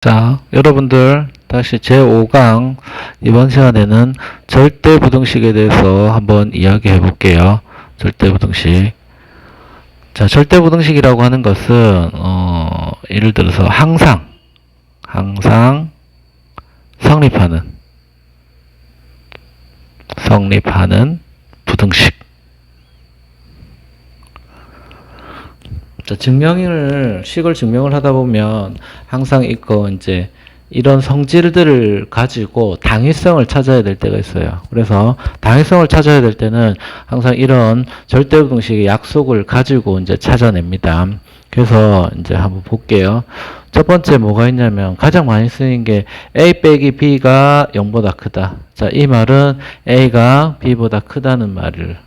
자, 여러분들 다시 제5강 이번 시간에는 절대부등식에 대해서 한번 이야기해 볼게요. 절대부등식. 자, 절대부등식이라고 하는 것은 예를 들어서 항상 성립하는 부등식. 자, 식을 증명을 하다 보면 항상 이제 이런 성질들을 가지고 당위성을 찾아야 될 때가 있어요. 그래서 당위성을 찾아야 될 때는 항상 이런 절대부등식의 약속을 가지고 이제 찾아냅니다. 그래서 이제 한번 볼게요. 첫 번째 뭐가 있냐면 가장 많이 쓰는 게 A 빼기 B가 0보다 크다. 자, 이 말은 A가 B보다 크다는 말을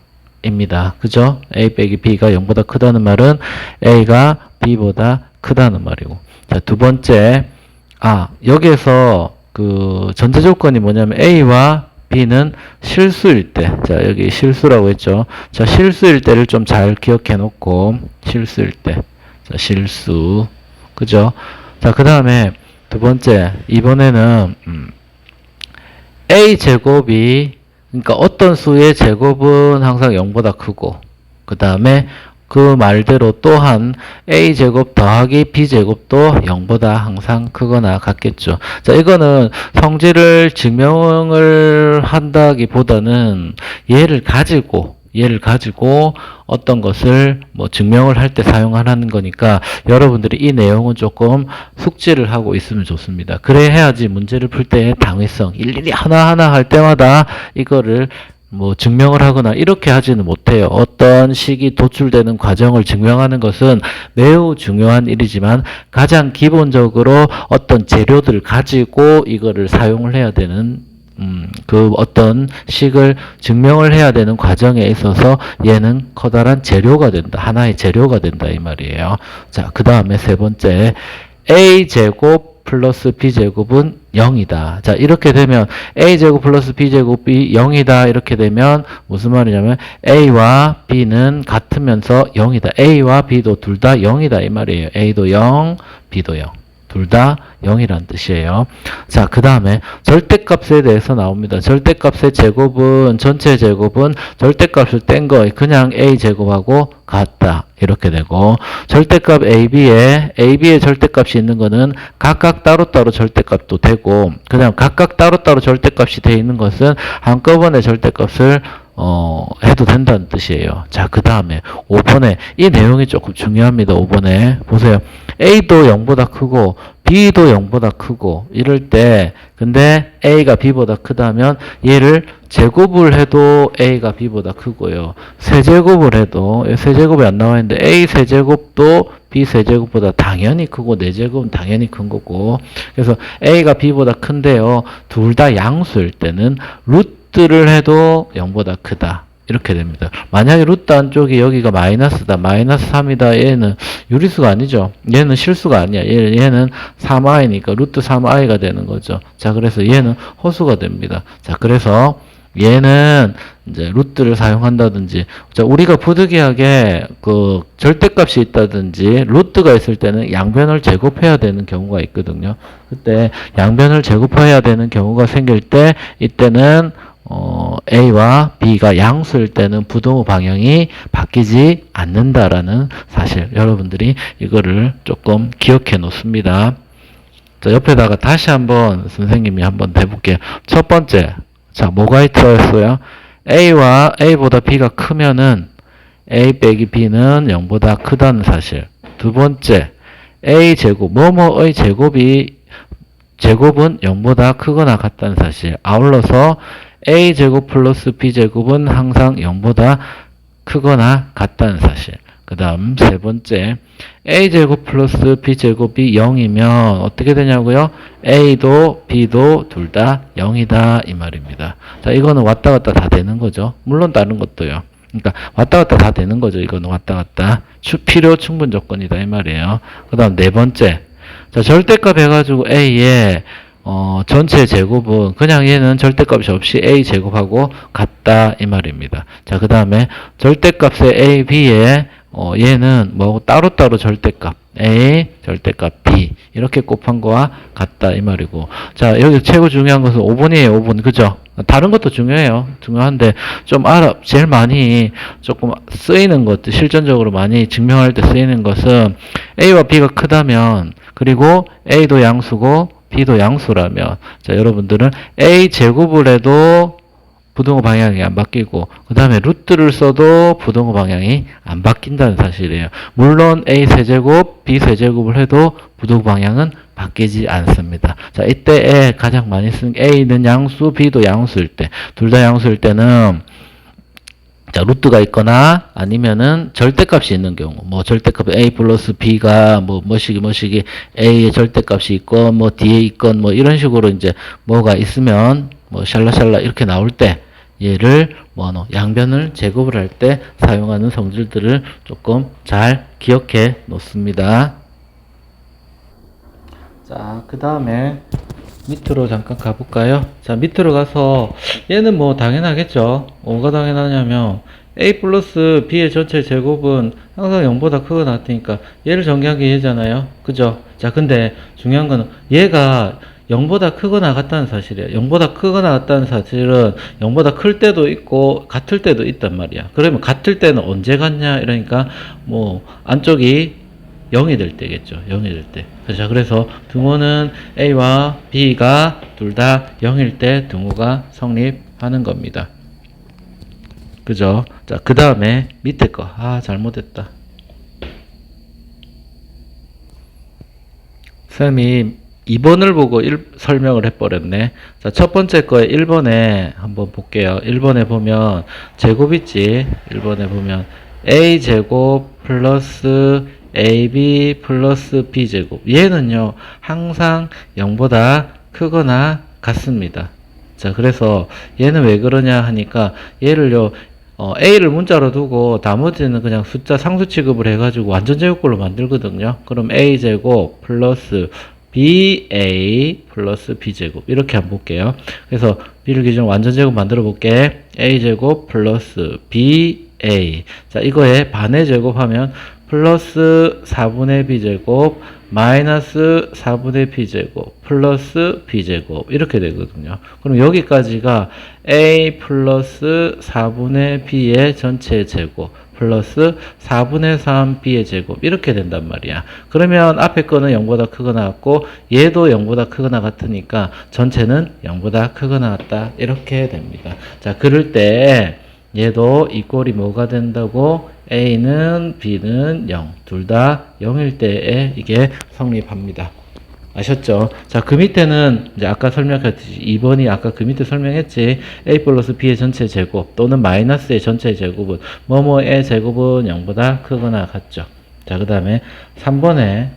입니다. 그죠? A 빼기 B가 0보다 크다는 말은 A가 B보다 크다는 말이고. 자, 두 번째. 여기에서 그 전제 조건이 뭐냐면 A와 B는 실수일 때. 자, 여기 실수라고 했죠. 자, 실수일 때를 좀 잘 기억해 놓고, 실수일 때. 자, 실수. 그죠? 자, 그 다음에 두 번째. 이번에는, A제곱이 그러니까 어떤 수의 제곱은 항상 0보다 크고 그 다음에 그 말대로 또한 A제곱 더하기 B제곱도 0보다 항상 크거나 같겠죠. 자, 이거는 성질을 증명을 한다기보다는 얘를 가지고 어떤 것을 증명을 할 때 사용하는 거니까 여러분들이 이 내용은 조금 숙지를 하고 있으면 좋습니다. 그래 해야지 문제를 풀 때 당위성 일일이 하나하나 할 때마다 이거를 증명을 하거나 이렇게 하지는 못해요. 어떤 식이 도출되는 과정을 증명하는 것은 매우 중요한 일이지만 가장 기본적으로 어떤 재료들을 가지고 이거를 사용을 해야 되는 그 어떤 식을 증명을 해야 되는 과정에 있어서 얘는 커다란 재료가 된다. 하나의 재료가 된다. 이 말이에요. 자, 그 다음에 세 번째. A제곱 플러스 B제곱은 0이다. 자, 이렇게 되면 A제곱 플러스 B제곱이 0이다. 이렇게 되면 무슨 말이냐면 A와 B는 같으면서 0이다. A와 B도 둘 다 0이다. 이 말이에요. A도 0, B도 0. 둘 다 0이란 뜻이에요. 자, 그 다음에 절대값에 대해서 나옵니다. 절대값의 제곱은, 전체 제곱은 절대값을 뗀 거 그냥 A제곱하고 같다. 이렇게 되고, 절대값 AB에 절대값이 있는 거는 각각 따로따로 절대값도 되고, 그냥 각각 따로따로 절대값이 되어 있는 것은 한꺼번에 절대값을 해도 된다는 뜻이에요. 자, 그 다음에 5번에 이 내용이 조금 중요합니다. 5번에 보세요. A도 0보다 크고 B도 0보다 크고 이럴 때 근데 A가 B보다 크다면 얘를 제곱을 해도 A가 B보다 크고요. 세제곱을 해도 세제곱이 안 나와 있는데 A 세제곱도 B 세제곱보다 당연히 크고 4제곱은 당연히 큰 거고 그래서 A가 B보다 큰데요. 둘 다 양수일 때는 루트를 해도 0보다 크다. 이렇게 됩니다. 만약에 루트 안쪽이 여기가 마이너스다. 마이너스 3이다. 얘는 유리수가 아니죠. 얘는 실수가 아니야. 얘는 3i니까 루트 3i가 되는 거죠. 자, 그래서 얘는 허수가 됩니다. 자, 그래서 얘는 이제 루트를 사용한다든지, 자, 우리가 부득이하게 그 절대값이 있다든지 루트가 있을 때는 양변을 제곱해야 되는 경우가 있거든요. 그때 양변을 제곱해야 되는 경우가 생길 때 이때는 A와 B가 양수일 때는 부동호 방향이 바뀌지 않는다라는 사실 여러분들이 이거를 조금 기억해 놓습니다. 자, 옆에다가 다시 한번 선생님이 한번 해볼게요. 첫 번째, 자, 뭐가 들어있어요? A보다 B가 크면은 A 빼기 B는 0보다 크다는 사실. 두 번째, A제곱, 뭐뭐의 제곱은 0보다 크거나 같다는 사실. 아울러서 A제곱 플러스 B제곱은 항상 0보다 크거나 같다는 사실. 그 다음 세 번째, A제곱 플러스 B제곱이 0이면 어떻게 되냐고요? A도 B도 둘 다 0이다 이 말입니다. 자, 이거는 왔다 갔다 다 되는 거죠. 물론 다른 것도요. 그러니까 왔다 갔다 다 되는 거죠. 이거는 왔다 갔다 필요 충분 조건이다 이 말이에요. 그 다음 네 번째, 자, 절대값 해가지고 A에 전체 제곱은 그냥 얘는 절대값이 없이 A 제곱하고 같다 이 말입니다. 자, 그 다음에 절대값의 A, B에 얘는 따로따로 절대값 A, 절대값 B B 이렇게 곱한 거와 같다 이 말이고. 자, 여기 최고 중요한 것은 5번이에요. 5번. 그죠? 다른 것도 중요해요. 중요한데 좀 제일 많이 조금 쓰이는 것들, 실전적으로 많이 증명할 때 쓰이는 것은 A와 B가 크다면, 그리고 A도 양수고 B도 양수라면, 자, 여러분들은 A 제곱을 해도 부등호 방향이 안 바뀌고, 그 다음에 루트를 써도 부등호 방향이 안 바뀐다는 사실이에요. 물론 A 세제곱, B 세제곱을 해도 부등호 방향은 바뀌지 않습니다. 자, 이때에 가장 많이 쓰는 A는 양수, B도 양수일 때, 둘 다 양수일 때는 자, 루트가 있거나 아니면은 절대값이 있는 경우, 뭐 절대값 A 플러스 B가 뭐 뭐시기 A의 절대값이 있건 뭐 D에 있건 뭐 이런 식으로 이제 뭐가 있으면 뭐 샬라샬라 이렇게 나올 때 얘를 양변을 제곱을 할 때 사용하는 성질들을 조금 잘 기억해 놓습니다. 자, 그 다음에 밑으로 잠깐 가볼까요? 자, 밑으로 가서 얘는 뭐 당연하겠죠. 뭐가 당연하냐면 A 플러스 B의 전체 제곱은 항상 0보다 크거나 같으니까 얘를 정리한 게 얘잖아요. 그죠? 자, 근데 중요한 거는 얘가 0보다 크거나 같다는 사실이에요. 0보다 크거나 같다는 사실은 0보다 클 때도 있고 같을 때도 있단 말이야. 그러면 같을 때는 언제 같냐? 이러니까 뭐 안쪽이 0이 될 때겠죠. 0이 될 때. 자, 그래서 등호는 A와 B가 둘 다 0일 때 등호가 성립하는 겁니다. 그죠? 자, 그 다음에 밑에 거. 잘못했다. 쌤이 2번을 보고 설명을 해버렸네. 자, 첫 번째 거에 1번에 한번 볼게요. 1번에 보면 제곱 있지. 1번에 보면 A제곱 플러스 AB 플러스 B제곱. 얘는요, 항상 0보다 크거나 같습니다. 자, 그래서 얘는 왜 그러냐 하니까 얘를요, A를 문자로 두고 나머지는 그냥 숫자 상수 취급을 해가지고 완전 제곱꼴로 만들거든요. 그럼 A제곱 플러스 BA 플러스 B제곱. 이렇게 한번 볼게요. 그래서 B를 기준으로 완전 제곱 만들어 볼게. A제곱 플러스 BA. 자, 이거에 반의 제곱하면 플러스 4분의 B제곱 마이너스 4분의 B제곱 플러스 B제곱 이렇게 되거든요. 그럼 여기까지가 A 플러스 4분의 B의 전체 제곱 플러스 4분의 3 B의 제곱 이렇게 된단 말이야. 그러면 앞에 거는 0보다 크거나 같고 얘도 0보다 크거나 같으니까 전체는 0보다 크거나 같다 이렇게 됩니다. 자, 그럴 때 얘도 이 꼴이 뭐가 된다고? A는 B는 0. 둘 다 0일 때에 이게 성립합니다. 아셨죠? 자, 그 밑에는 이제 아까 설명했듯이 2번이 아까 그 밑에 설명했지. A 플러스 B의 전체 제곱 또는 마이너스의 전체 제곱은 뭐뭐의 제곱은 0보다 크거나 같죠. 자, 그 다음에 3번에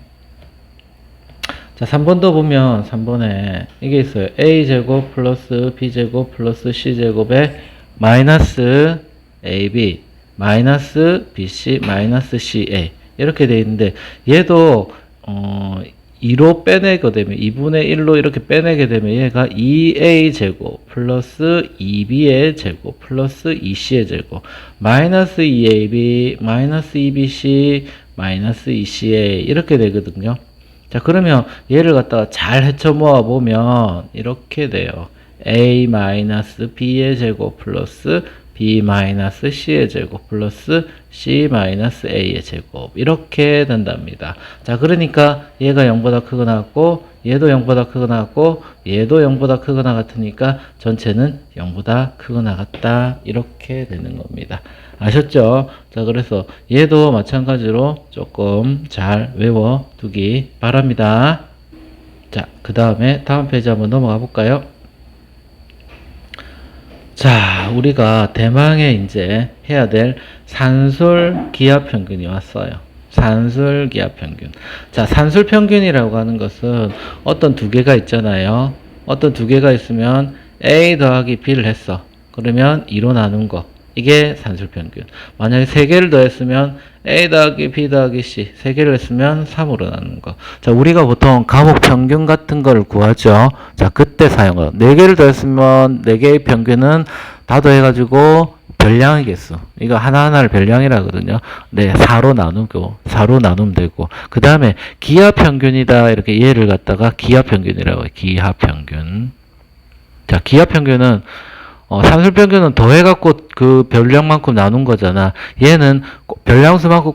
자, 3번도 보면 3번에 이게 있어요. A제곱 플러스 B제곱 플러스 C제곱에 마이너스 AB 마이너스 BC 마이너스 CA 이렇게 되어 있는데 얘도 2로 빼내게 되면 2분의 1로 이렇게 빼내게 되면 얘가 2A 제곱 플러스 2B의 제곱 플러스 2C의 제곱 마이너스 2AB 마이너스 2BC 마이너스 2CA 이렇게 되거든요. 자, 그러면 얘를 갖다가 잘 헤쳐 모아 보면 이렇게 돼요. A 마이너스 B의 제곱 플러스 B 마이너스 C의 제곱 플러스 C 마이너스 A의 제곱 이렇게 된답니다. 자, 그러니까 얘가 0보다 크거나 같고 얘도 0보다 크거나 같고 얘도 0보다 크거나 같으니까 전체는 0보다 크거나 같다 이렇게 되는 겁니다. 아셨죠? 자, 그래서 얘도 마찬가지로 조금 잘 외워두기 바랍니다. 자, 그 다음에 다음 페이지 한번 넘어가 볼까요? 자, 우리가 대망의 이제 해야 될 산술 기하 평균이 왔어요. 산술 기하 평균. 자, 산술 평균이라고 하는 것은 어떤 두 개가 있잖아요. 어떤 두 개가 있으면 A 더하기 B를 했어. 그러면 2로 나눈 거. 이게 산술 평균. 만약에 3개를 더했으면 A 더하기 B 더하기 C 3개를 했으면 3으로 나누는 거. 자, 우리가 보통 과목 평균 같은 걸 구하죠. 자, 그때 사용하고 4개를 더했으면 4개의 평균은 다 더해가지고 별량의 개수. 이거 하나하나를 별량이라 하거든요. 네, 4로 나누면 되고. 그 다음에 기하평균이다. 이렇게 얘를 갖다가 기하평균이라고 해요. 기하평균. 자, 기하평균은 산술평균은 더해갖고 그 별량만큼 나눈 거잖아. 얘는 별량수만큼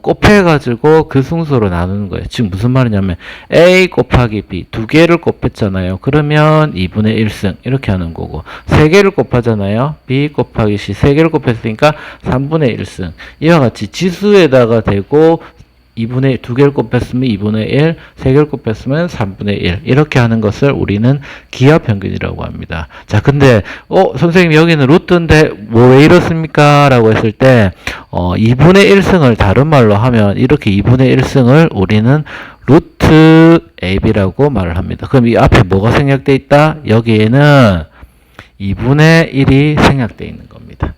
곱해가지고 그 승수로 나누는 거예요. 지금 무슨 말이냐면 A 곱하기 B 두 개를 곱했잖아요. 그러면 2분의 1승 이렇게 하는 거고, 세 개를 곱하잖아요. B 곱하기 C 세 개를 곱했으니까 3분의 1승. 이와 같이 지수에다가 대고 2분의 두 개를 곱했으면 2분의 1, 세 개를 곱했으면 3분의 1 이렇게 하는 것을 우리는 기하평균이라고 합니다. 자, 근데 선생님 여기는 루트인데 뭐 왜 이렇습니까? 라고 했을 때 2분의 1승을 다른 말로 하면 이렇게 2분의 1승을 우리는 루트 AB라고 말을 합니다. 그럼 이 앞에 뭐가 생략되어 있다? 여기에는 2분의 1이 생략되어 있는 겁니다.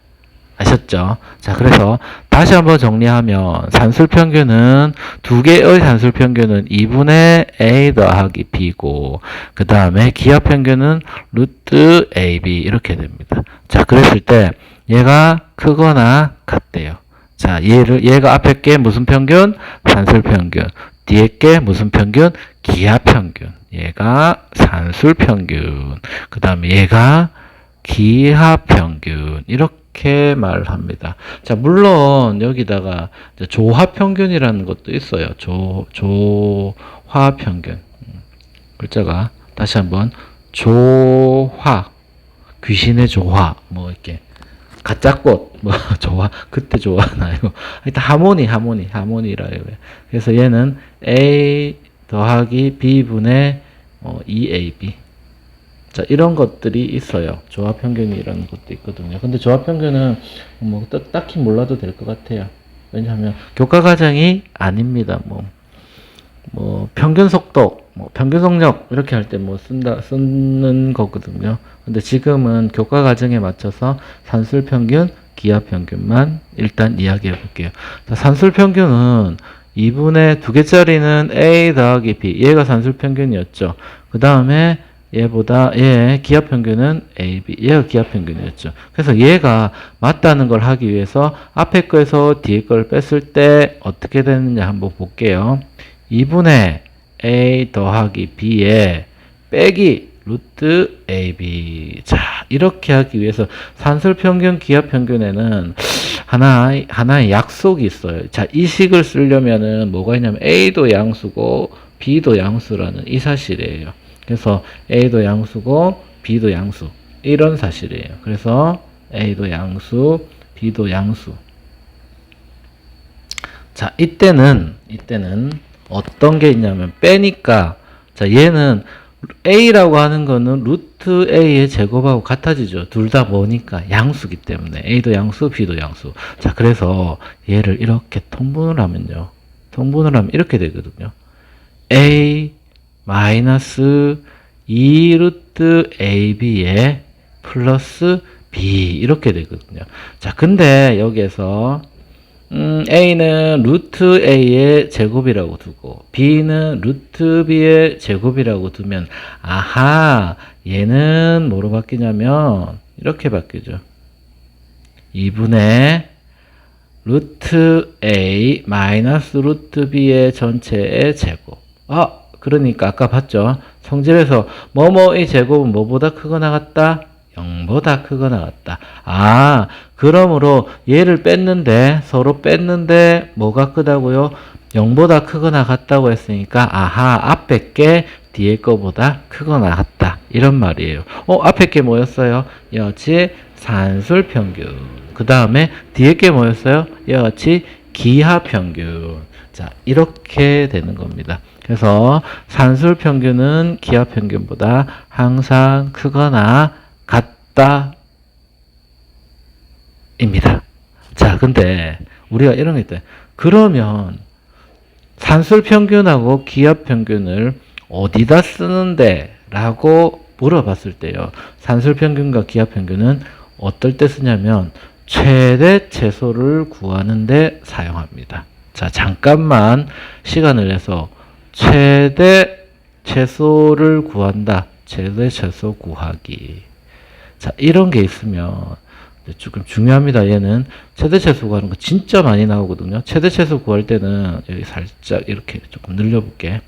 아셨죠? 자, 그래서 다시 한번 정리하면 산술평균은 두 개의 산술평균은 2분의 A 더하기 B고, 그 다음에 기하평균은 루트 AB 이렇게 됩니다. 자, 그랬을 때 얘가 크거나 같대요. 자, 얘가 앞에 게 무슨 평균? 산술평균. 뒤에 게 무슨 평균? 기하평균. 얘가 산술평균. 그 다음에 얘가 기하평균. 이렇게 말을 합니다. 자, 물론 여기다가 조화평균이라는 것도 있어요. 조화평균. 글자가 다시 한번 조화, 귀신의 조화, 뭐 이렇게 가짜꽃, 뭐 조화, 그때 조화나요. 일단 하모니라 해요. 그래서 얘는 A 더하기 B분의 2AB. 자, 이런 것들이 있어요. 조합평균이라는 것도 있거든요. 근데 조합평균은 뭐 딱히 몰라도 될 것 같아요. 왜냐하면 교과과정이 아닙니다. 뭐 평균 속도, 뭐 평균 속력 이렇게 할 때 뭐 쓰는 거거든요. 근데 지금은 교과과정에 맞춰서 산술평균, 기하평균만 일단 이야기해 볼게요. 자, 산술평균은 2분의 두 개짜리는 A 더하기 B. 얘가 산술평균이었죠. 그 다음에 얘 기하평균은 AB, 얘가 기하평균이었죠. 그래서 얘가 맞다는 걸 하기 위해서 앞에 거에서 뒤에 걸 뺐을 때 어떻게 되느냐 한번 볼게요. 2분의 A 더하기 B에 빼기 루트 AB. 자, 이렇게 하기 위해서 산술평균, 기하평균에는 하나의 약속이 있어요. 자, 이 식을 쓰려면은 뭐가 있냐면 A도 양수고 B도 양수라는 이 사실이에요. 그래서 A도 양수고 B도 양수, 이런 사실이에요. 그래서 A도 양수, B도 양수. 자, 이때는 어떤 게 있냐면 빼니까, 자, 얘는 A라고 하는 거는 루트 A의 제곱하고 같아지죠. 둘 다 뭐니까 양수기 때문에 A도 양수, B도 양수. 자, 그래서 얘를 이렇게 통분을 하면요, 이렇게 되거든요. A 마이너스 2 루트 AB에 플러스 B 이렇게 되거든요. 자, 근데 여기에서 A는 루트 A의 제곱이라고 두고 B는 루트 B의 제곱이라고 두면, 아하, 얘는 뭐로 바뀌냐면 이렇게 바뀌죠. 2분의 루트 A 마이너스 루트 B의 전체의 제곱. 그러니까 아까 봤죠? 성질에서 뭐뭐의 제곱은 뭐보다 크거나 같다? 0보다 크거나 같다. 그러므로 얘를 서로 뺐는데 뭐가 크다고요? 0보다 크거나 같다고 했으니까, 앞에 게 뒤에 거보다 크거나 같다. 이런 말이에요. 앞에 게 뭐였어요? 여치 산술평균. 그 다음에 뒤에 게 뭐였어요? 여치 기하평균. 자, 이렇게 되는 겁니다. 그래서 산술평균은 기하평균보다 항상 크거나 같다 입니다. 자, 근데 우리가 이런 게 있다. 그러면 산술평균하고 기하평균을 어디다 쓰는데? 라고 물어봤을 때요, 산술평균과 기하평균은 어떨 때 쓰냐면 최대 최소를 구하는데 사용합니다. 자, 잠깐만 시간을 내서 최대 최소를 구한다. 최대 최소 구하기. 자, 이런 게 있으면 조금 중요합니다. 얘는 최대최소 구하는 거 진짜 많이 나오거든요. 최대최소 구할 때는 여기 살짝 이렇게 조금 늘려볼게.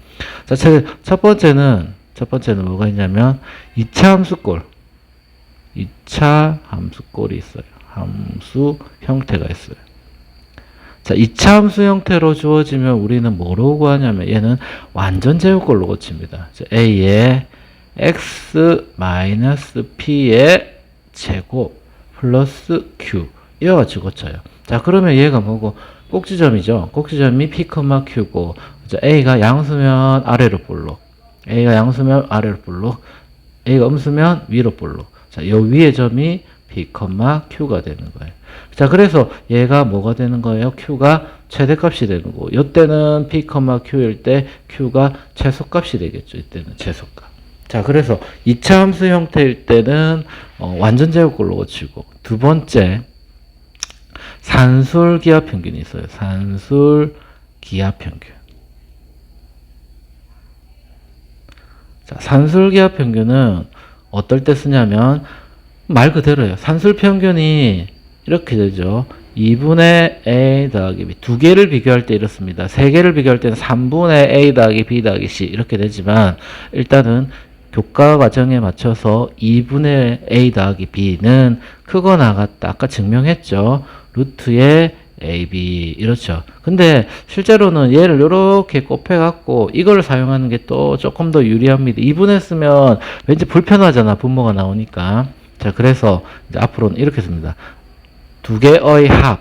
자, 첫 번째는 뭐가 있냐면 2차 함수꼴. 2차 함수꼴이 있어요. 함수 형태가 있어요. 자, 2차 함수 형태로 주어지면 우리는 뭐로 구하냐면 얘는 완전 제곱꼴로 고칩니다. 자, a의 x-p의 제곱 플러스 q 이와 같이 고쳐요. 자, 그러면 얘가 뭐고 꼭지점이죠. 꼭지점이 p, q고 자, a가 양수면 아래로 볼록, a가 양수면 아래로 볼록, a가 음수면 위로 볼록. 자, 요 위의 점이 p, q가 되는 거예요. 자, 그래서 얘가 뭐가 되는 거예요? q가 최대값이 되는 거고, 이때는 p, q일 때 q가 최소값이 되겠죠. 이때는 최소값. 자, 그래서 2차 함수 형태일 때는 완전 제곱꼴로 고치고, 두 번째 산술 기하 평균이 있어요. 산술 기하 평균. 자, 산술 기하 평균은 어떨 때 쓰냐면 말 그대로예요. 산술 평균이 이렇게 되죠. 2분의 a 더하기 b. 두 개를 비교할 때 이렇습니다. 세 개를 비교할 때는 3분의 a 더하기 b 더하기 c 이렇게 되지만 일단은 교과 과정에 맞춰서 2분의 a 더하기 b는 크거나 같다. 아까 증명했죠. 루트의 ab 이렇죠. 근데 실제로는 얘를 이렇게 곱해갖고 이걸 사용하는 게 또 조금 더 유리합니다. 2분의 쓰면 왠지 불편하잖아. 분모가 나오니까. 자, 그래서 이제 앞으로는 이렇게 씁니다. 두 개의 합.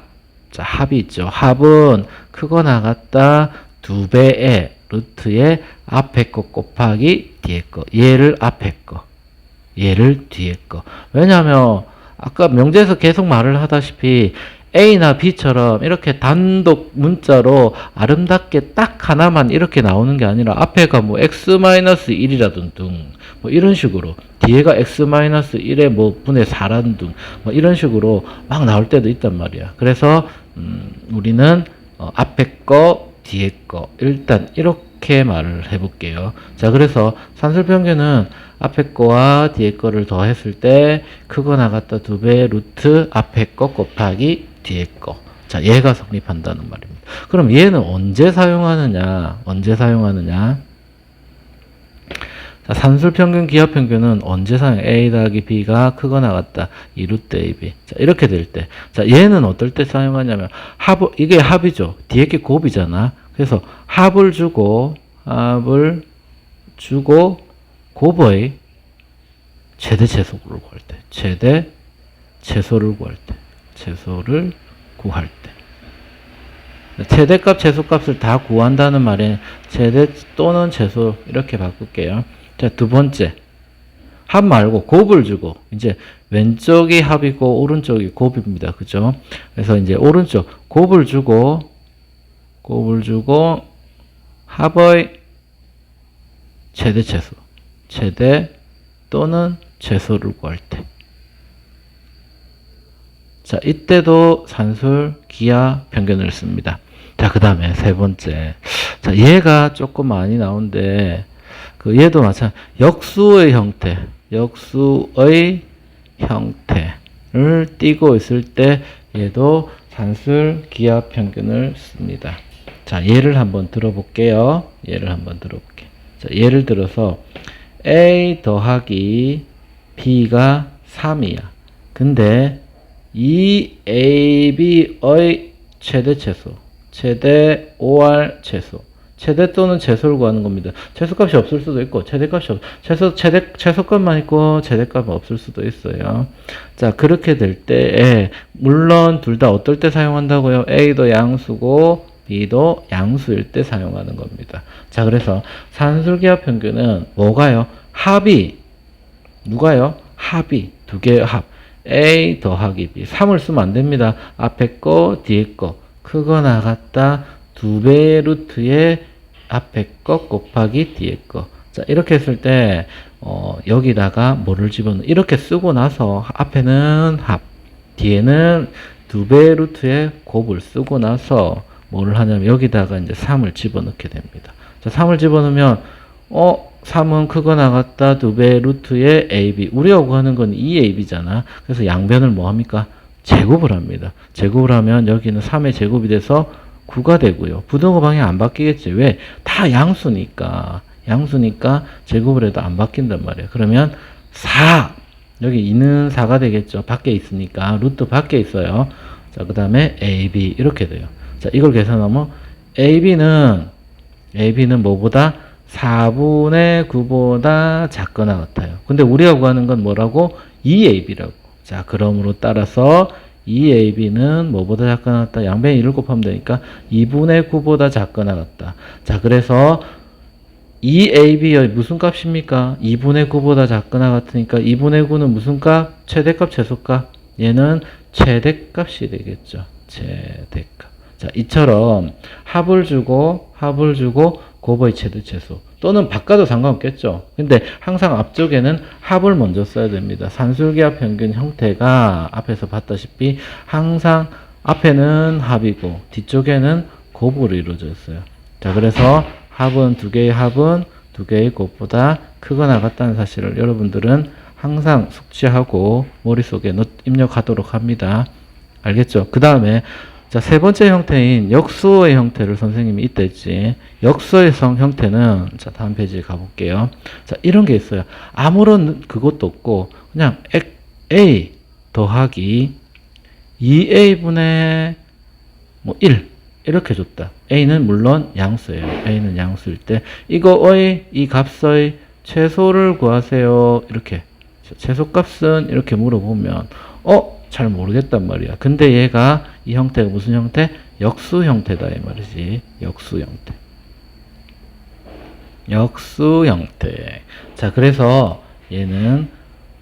자, 합이 있죠. 합은 크거나 같다. 두 배의 루트의 앞에 거 곱하기 뒤에 거. 얘를 앞에 거. 얘를 뒤에 거. 왜냐하면 아까 명제에서 계속 말을 하다시피 A나 B처럼 이렇게 단독 문자로 아름답게 딱 하나만 이렇게 나오는 게 아니라 앞에가 뭐 x-1이라든 뭐 이런 식으로 뒤에가 x-1의 뭐 분의 4라든 뭐 이런 식으로 막 나올 때도 있단 말이야. 그래서 우리는 앞에 거 뒤에 거 일단 이렇게 말을 해볼게요. 자, 그래서 산술평균은 앞에 거와 뒤에 거를 더했을 때 크거나 같다 2배 루트 앞에 거 곱하기 뒤에 거. 자, 얘가 성립한다는 말입니다. 그럼 얘는 언제 사용하느냐? 자, 산술평균, 기하평균은 언제 A 더하기 B가 크거나 같다. 2루트 AB. 자, 이렇게 될 때. 자, 얘는 어떨 때 사용하냐면, 이게 합이죠. 뒤에 게 곱이잖아. 그래서 합을 주고, 곱의 최대 최소를 구할 때. 최소를 구할 때. 최대값, 최소값을 다 구한다는 말에 최대 또는 최소 이렇게 바꿀게요. 자, 두 번째. 합 말고 곱을 주고, 이제 왼쪽이 합이고 오른쪽이 곱입니다. 그죠? 그래서 이제 오른쪽 곱을 주고 합의 최대 최소. 최대 또는 최소를 구할 때. 자, 이때도 산술, 기하, 평균을 씁니다. 자, 그 다음에 세 번째. 자, 얘가 조금 많이 나오는데, 얘도 마찬가지. 역수의 형태를 띄고 있을 때, 얘도 산술, 기하, 평균을 씁니다. 자, 예를 한번 들어볼게요. 자, 예를 들어서, A 더하기 B가 3이야. 근데, 이 AB의 최대 최소, 최대 OR 최소, 최대 또는 최소를 구하는 겁니다. 최소값이 없을 수도 있고, 최대값이 최소값만 있고, 최대값은 없을 수도 있어요. 자, 그렇게 될 때, 물론 둘 다 어떨 때 사용한다고요? A도 양수고, B도 양수일 때 사용하는 겁니다. 자, 그래서 산술기하 평균은 뭐가요? 합이, 누가요? 합이, 두 개의 합. A 더하기 B. 3을 쓰면 안 됩니다. 앞에 거, 뒤에 거. 크거나 같다. 2배 루트의 앞에 거 곱하기 뒤에 거. 자, 이렇게 했을 때, 여기다가 뭐를 집어넣어? 이렇게 쓰고 나서 앞에는 합, 뒤에는 2배 루트의 곱을 쓰고 나서 뭐를 하냐면 여기다가 이제 3을 집어넣게 됩니다. 자, 3을 집어넣으면, 3은 크거나 같다 2배 루트의 AB. 우리가 구하는 건 2AB잖아. 그래서 양변을 뭐 합니까? 제곱을 합니다. 제곱을 하면 여기는 3의 제곱이 돼서 9가 되고요. 부등호 방향 안 바뀌겠지. 왜? 다 양수니까. 양수니까 제곱을 해도 안 바뀐단 말이에요. 그러면 4. 여기 2는 4가 되겠죠. 밖에 있으니까. 루트 밖에 있어요. 자, 그 다음에 AB. 이렇게 돼요. 자, 이걸 계산하면 AB는 뭐보다? 4분의 9보다 작거나 같아요. 근데 우리가 구하는 건 뭐라고? 2AB라고. 자, 그러므로 따라서 2AB는 뭐보다 작거나 같다? 양변에 1을 곱하면 되니까 2분의 9보다 작거나 같다. 자, 그래서 2AB의 무슨 값입니까? 2분의 9보다 작거나 같으니까 2분의 9는 무슨 값? 최대값, 최소값? 얘는 최대값이 되겠죠. 최대값. 자, 이처럼 합을 주고 곱의 최대 최소 또는 바꿔도 상관없겠죠. 근데 항상 앞쪽에는 합을 먼저 써야 됩니다. 산술기하 평균 형태가 앞에서 봤다시피 항상 앞에는 합이고 뒤쪽에는 곱으로 이루어져 있어요. 자, 그래서 두 개의 곱보다 크거나 같다는 사실을 여러분들은 항상 숙지하고 머릿속에 입력하도록 합니다. 알겠죠? 그 다음에 자, 세 번째 형태인 역수의 형태를 선생님이 이때 했지. 역수의 형태는 자, 다음 페이지에 가볼게요. 자, 이런 게 있어요. 아무런 그것도 없고 그냥 A 더하기 2A분의 1 이렇게 줬다. A는 물론 양수예요. A는 양수일 때 이거의 이 값의 최소를 구하세요. 이렇게 최소값은 이렇게 물어보면 잘 모르겠단 말이야. 근데 얘가 이 형태가 무슨 형태? 역수 형태다 이 말이지. 역수 형태. 역수 형태. 자, 그래서 얘는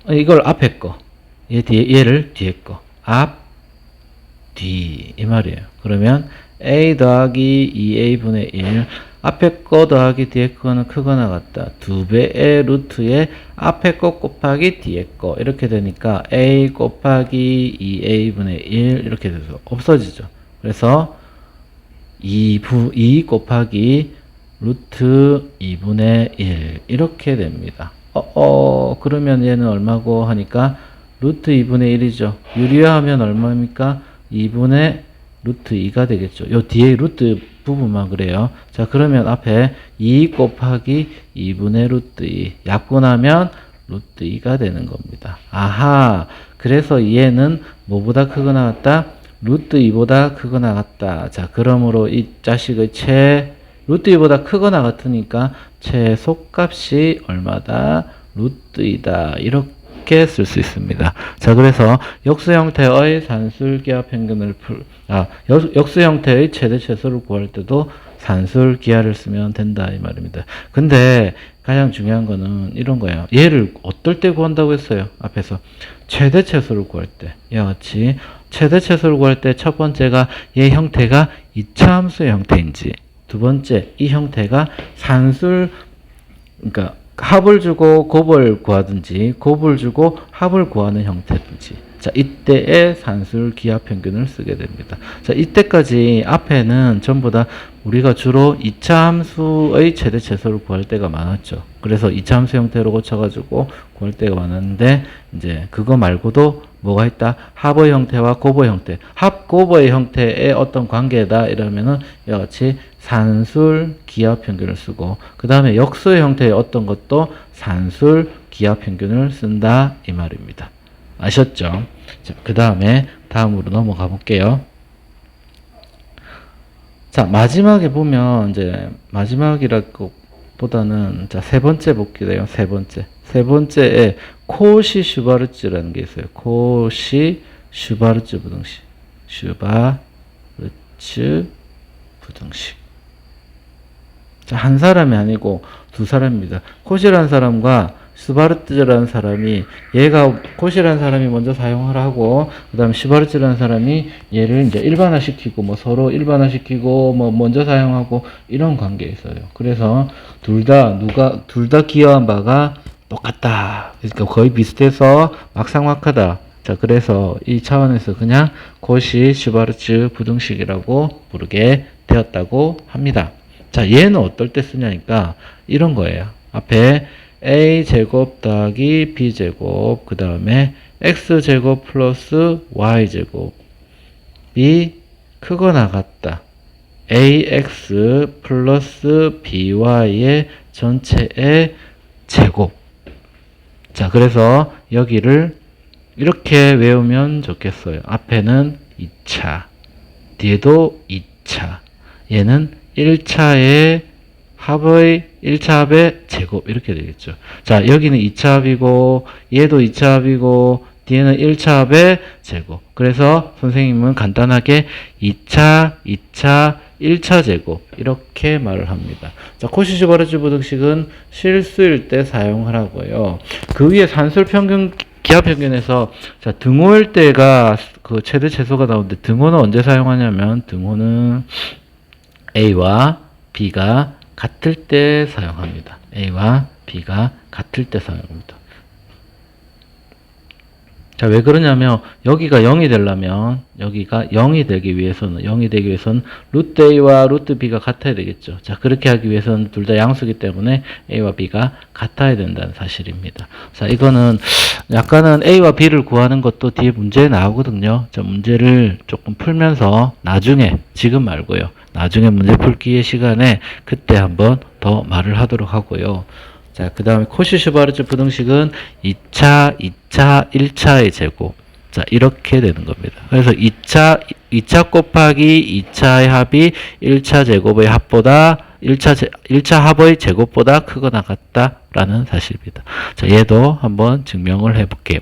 이걸 앞에 거, 얘를 뒤에 거, 앞, 뒤 이 말이에요. 그러면 A 더하기 2A분의 1 앞에 거 더하기 뒤에 거는 크거나 같다. 2배의 루트에 앞에 거 곱하기 뒤에 거 이렇게 되니까 A 곱하기 2A분의 1 이렇게 돼서 없어지죠. 그래서 2 곱하기 루트 2분의 1 이렇게 됩니다. 그러면 얘는 얼마고 하니까 루트 2분의 1이죠. 유리화하면 얼마입니까? 2분의 루트 2가 되겠죠. 요 뒤에 루트 부분만 그래요. 자, 그러면 앞에 2 곱하기 2분의 루트 2 약분하면 루트 2가 되는 겁니다. 아하, 그래서 얘는 뭐보다 크거나 같다? 루트 2보다 크거나 같다. 자, 그러므로 이 자식의 루트 2보다 크거나 같으니까 최소값이 얼마다? 루트 2다. 이렇게 쓸 수 있습니다. 자, 그래서 역수 형태의 산술기하 평균을 역수 형태의 최대 최소를 구할 때도 산술기하를 쓰면 된다 이 말입니다. 근데 가장 중요한 거는 이런 거예요. 얘를 어떨 때 구한다고 했어요? 앞에서 최대 최소를 구할 때 이와 같이 최대 최소를 구할 때 첫 번째가 얘 형태가 이차함수의 형태인지, 두 번째 이 형태가 산술 그러니까 합을 주고 곱을 구하든지 곱을 주고 합을 구하는 형태든지, 자, 이때의 산술 기하 평균을 쓰게 됩니다. 자, 이때까지 앞에는 전부 다 우리가 주로 2차 함수의 최대 최소를 구할 때가 많았죠. 그래서 2차 함수 형태로 고쳐가지고 구할 때가 많았는데, 이제 그거 말고도 뭐가 있다? 합의 형태와 곱의 형태. 합, 곱의 형태의 어떤 관계다 이러면은 이와 같이 산술 기하 평균을 쓰고, 그 다음에 역수의 형태의 어떤 것도 산술 기하 평균을 쓴다 이 말입니다. 아셨죠? 자, 그 다음에 다음으로 넘어가 볼게요. 자, 마지막에 보면 이제 마지막이라고 보다는 자, 세 번째 볼게요. 세 번째에 코시 슈바르츠라는 게 있어요. 코시 슈바르츠 부등식. 슈바르츠 부등식. 자, 한 사람이 아니고 두 사람입니다. 코시라는 사람과 슈바르츠라는 사람이, 얘가 코시라는 사람이 먼저 사용을 하고, 그 다음에 슈바르츠라는 사람이 얘를 이제 일반화시키고, 뭐 서로 일반화시키고, 뭐 먼저 사용하고, 이런 관계에 있어요. 그래서 둘 다 기여한 바가 똑같다. 그러니까 거의 비슷해서 막상막하다. 자, 그래서 이 차원에서 그냥 코시 슈바르츠 부등식이라고 부르게 되었다고 합니다. 자, 얘는 어떨 때 쓰냐니까 이런 거예요. 앞에 a 제곱 더하기 b 제곱 그 다음에 x제곱 플러스 y제곱이 크거나 같다. ax 플러스 by의 전체의 제곱. 자, 그래서 여기를 이렇게 외우면 좋겠어요. 앞에는 2차, 뒤에도 2차. 얘는 1차 합의 제곱 이렇게 되겠죠. 자, 여기는 2차 합이고 얘도 2차 합이고 뒤에는 1차 합의 제곱. 그래서 선생님은 간단하게 2차, 1차 제곱 이렇게 말을 합니다. 자, 코시-슈바르츠 부등식은 실수일 때 사용하라고요. 그 위에 산술평균 기하평균에서 자, 등호일 때가 그 최대 최소가 나오는데 등호는 언제 사용하냐면 등호는 A와 B가 같을 때 사용합니다. A와 B가 같을 때 사용합니다. 자, 왜 그러냐면 여기가 0이 되려면 여기가 0이 되기 위해서는 루트 A와 루트 B가 같아야 되겠죠. 자, 그렇게 하기 위해서는 둘 다 양수기 때문에 A와 B가 같아야 된다는 사실입니다. 자, 이거는 약간은 A와 B를 구하는 것도 뒤에 문제에 나오거든요. 자, 문제를 조금 풀면서 나중에, 지금 말고요. 나중에 문제 풀기의 시간에 그때 한번 더 말을 하도록 하고요. 자, 그 다음에 코시-슈바르츠 부등식은 2차, 1차의 제곱. 자, 이렇게 되는 겁니다. 그래서 2차 곱하기 2차의 합이 1차 제곱의 합보다 1차 합의 제곱보다 크거나 같다라는 사실입니다. 자, 얘도 한번 증명을 해볼게요.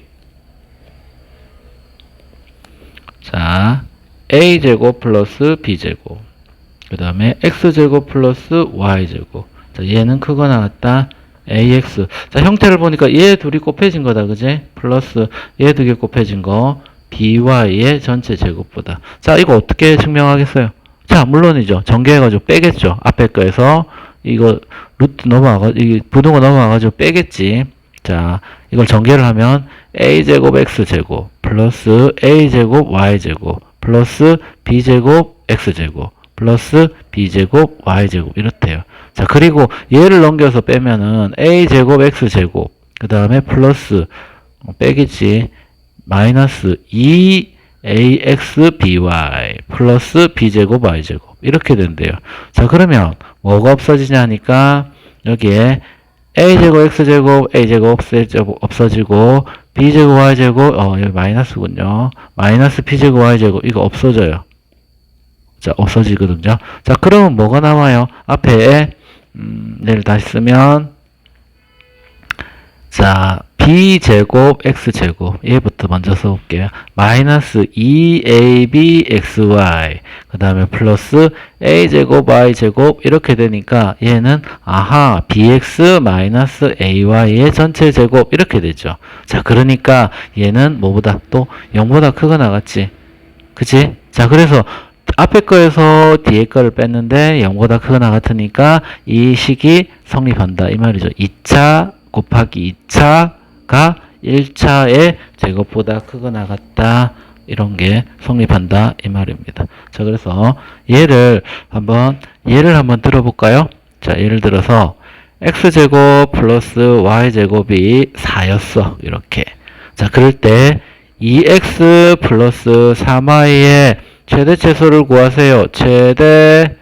자, a제곱 플러스 b제곱. 그 다음에 x제곱 플러스 y제곱. 자, 얘는 크거나 같다. ax. 자, 형태를 보니까 얘 둘이 곱해진 거다. 그지? 플러스 얘 두 개 곱해진 거 by의 전체 제곱보다. 자, 이거 어떻게 증명하겠어요? 자, 물론이죠. 전개해가지고 빼겠죠. 앞에 거에서 이거 루트 이 부등호 넘어가가지고 빼겠지. 자, 이걸 전개를 하면 a제곱 x제곱 플러스 a제곱 y제곱 플러스 b제곱 x제곱 플러스 b제곱 y제곱 이렇대요. 자, 그리고 얘를 넘겨서 빼면은 a제곱 x제곱 그 다음에 플러스 빼겠지 마이너스 2axby 플러스 b제곱 y제곱 이렇게 된대요. 자, 그러면 뭐가 없어지냐 하니까 여기에 a제곱 x제곱 a제곱 x제곱 없어지고 b제곱 y제곱 여기 마이너스군요. 마이너스 b제곱 y제곱 이거 없어져요. 자, 없어지거든요. 자, 그러면 뭐가 남아요? 앞에 얘를 다시 쓰면 자, b제곱 x제곱 얘부터 먼저 써볼게요. 마이너스 2abxy 그 다음에 플러스 a제곱 y제곱 이렇게 되니까 얘는 아하 bx 마이너스 ay의 전체 제곱 이렇게 되죠. 자, 그러니까 얘는 뭐보다 또 0보다 크거나 같지? 그치? 자, 그래서 앞에 거에서 뒤에 거를 뺐는데 0보다 크거나 같으니까 이 식이 성립한다 이 말이죠. 2차 곱하기 2차가 1차의 제곱보다 크거나 같다 이런 게 성립한다 이 말입니다. 자, 그래서 얘를 한번 들어볼까요? 자, 예를 들어서 x제곱 플러스 y제곱이 4였어 이렇게. 자, 그럴 때 2x 플러스 3y의 최대 최소를 구하세요. 최대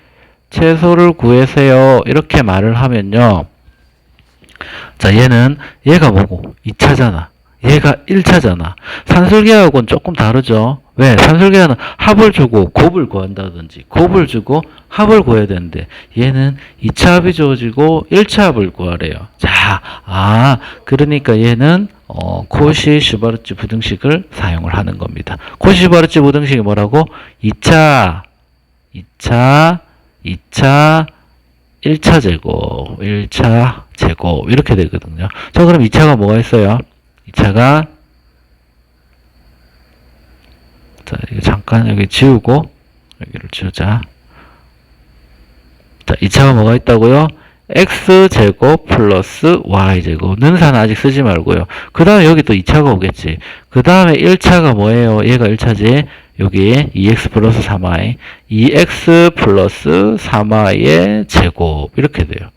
최소를 구하세요. 이렇게 말을 하면요. 자, 얘가 뭐고? 2차잖아. 얘가 1차잖아. 산술계하고는 조금 다르죠. 왜? 산술계는 합을 주고 곱을 구한다든지 곱을 주고 합을 구해야 되는데 얘는 2차 합이 주어지고 1차 합을 구하래요. 자, 그러니까 얘는 코시-슈바르츠 부등식을 사용을 하는 겁니다. 코시-슈바르츠 부등식이 뭐라고? 2차, 1차 제곱, 1차 제곱 이렇게 되거든요. 자, 그럼 2차가 뭐가 있어요? 2차가 자, 이거 잠깐 여기 지우고 여기를 지우자. 자, 2차가 뭐가 있다고요? x제곱 플러스 y제곱. 는사는 아직 쓰지 말고요. 그 다음에 여기 또 2차가 오겠지. 그 다음에 1차가 뭐예요? 얘가 1차지. 여기 2x 플러스 3y. 2x 플러스 3y의 제곱. 이렇게 돼요.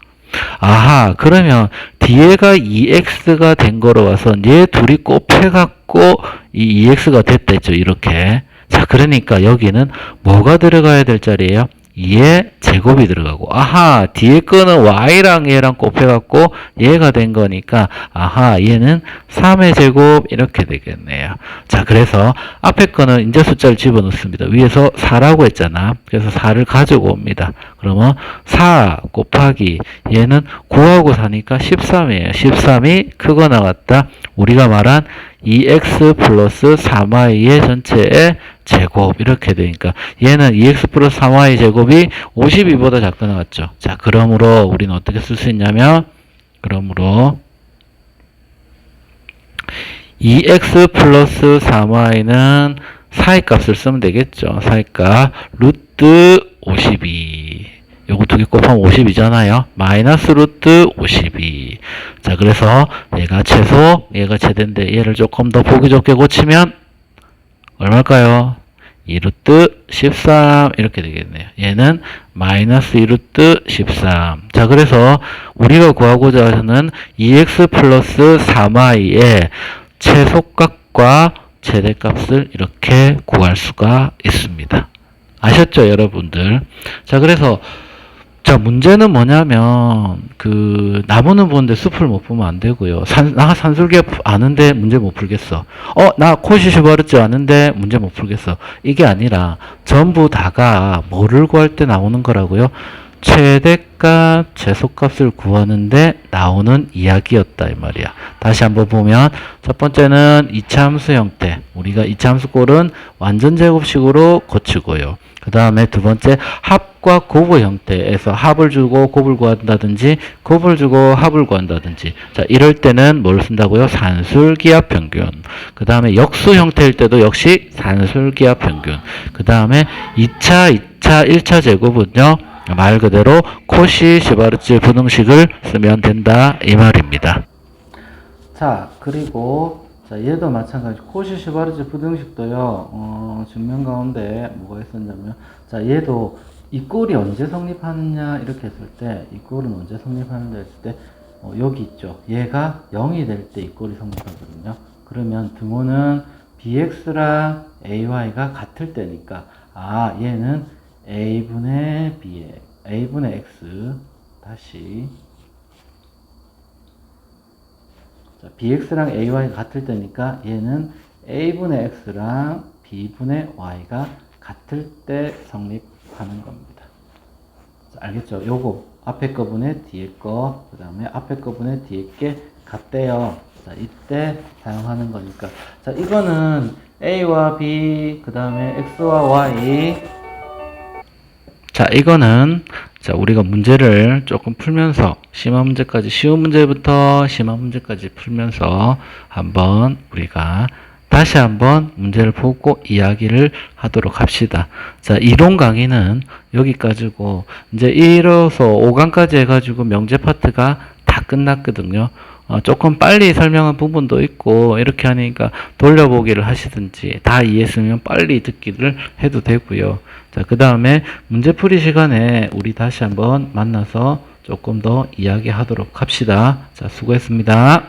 아하, 그러면 뒤에가 2x가 된 거로 와서 얘 둘이 곱해갖고 이 2x가 됐다 했죠. 이렇게. 자, 그러니까 여기는 뭐가 들어가야 될 자리예요? 2의 제곱이 들어가고, 아하, 뒤에 거는 y랑 얘랑 곱해갖고 얘가 된 거니까, 아하, 얘는 3의 제곱 이렇게 되겠네요. 자, 그래서 앞에 거는 이제 숫자를 집어넣습니다. 위에서 4라고 했잖아. 그래서 4를 가지고 옵니다. 그러면 4 곱하기 얘는 9하고 4니까 13이에요. 13이 크거 나갔다. 우리가 말한 2x 플러스 3y의 전체의 제곱 이렇게 되니까 얘는 2x 플러스 3y 제곱이 52보다 작게 나왔죠. 자, 그러므로 우리는 어떻게 쓸 수 있냐면, 그러므로 2x 플러스 3y는 사이 값을 쓰면 되겠죠. 사이 값 루트 52. 요거 두 개 곱하면 50이잖아요. 마이너스 루트 52. 자, 그래서 얘가 최소, 얘가 최대인데 얘를 조금 더 보기 좋게 고치면 얼마일까요? 2루트 13 이렇게 되겠네요. 얘는 마이너스 2루트 13. 자, 그래서 우리가 구하고자 하는 2x 플러스 3y의 최소값과 최대값을 이렇게 구할 수가 있습니다. 아셨죠, 여러분들? 자, 그래서 자, 문제는 뭐냐면 나무는 보는데 숲을 못 보면 안 되고요. 나 산술계 아는데 문제 못 풀겠어. 나 코시슈바르츠 아는데 문제 못 풀겠어. 이게 아니라 전부 다가 뭐를 구할 때 나오는 거라고요? 최대값, 최소값을 구하는데 나오는 이야기였다 이 말이야. 다시 한번 보면 첫 번째는 이차함수 형태. 우리가 이차함수 꼴은 완전 제곱식으로 고치고요. 그 다음에 두 번째 합과 곱의 형태에서 합을 주고 곱을 구한다든지 곱을 주고 합을 구한다든지, 자, 이럴 때는 뭘 쓴다고요? 산술기압 평균. 그 다음에 역수 형태일 때도 역시 산술기압 평균. 그 다음에 2차, 1차 제곱은요, 말 그대로 코시-슈바르츠 분응식을 쓰면 된다 이 말입니다. 자, 그리고 자, 얘도 마찬가지. 코시-슈바르츠 부등식도요, 증명 가운데 뭐가 있었냐면, 자, 얘도 이 꼴이 언제 성립하느냐, 이렇게 했을 때, 이 꼴은 언제 성립하느냐 했을 때, 여기 있죠. 얘가 0이 될 때 이 꼴이 성립하거든요. 그러면 등호는 bx랑 ay가 같을 때니까, 아, 얘는 a분의 x, 다시, 자, bx랑 ay가 같을 때니까 얘는 a분의 x랑 b분의 y가 같을 때 성립하는 겁니다. 자, 알겠죠? 요거 앞에 거분의 뒤에 거, 그 다음에 앞에 거분의 뒤에 게 같대요. 자, 이때 사용하는 거니까. 자, 이거는 a와 b, 그 다음에 x와 y. 자, 이거는 자, 우리가 문제를 조금 풀면서 심화 문제까지, 쉬운 문제부터 심화 문제까지 풀면서 한번 우리가 다시 한번 문제를 보고 이야기를 하도록 합시다. 자, 이론 강의는 여기까지고, 이제 1에서 5강까지 해가지고 명제 파트가 다 끝났거든요. 조금 빨리 설명한 부분도 있고, 이렇게 하니까 돌려보기를 하시든지, 다 이해했으면 빨리 듣기를 해도 되고요. 자, 그 다음에 문제풀이 시간에 우리 다시 한번 만나서 조금 더 이야기하도록 합시다. 자, 수고했습니다.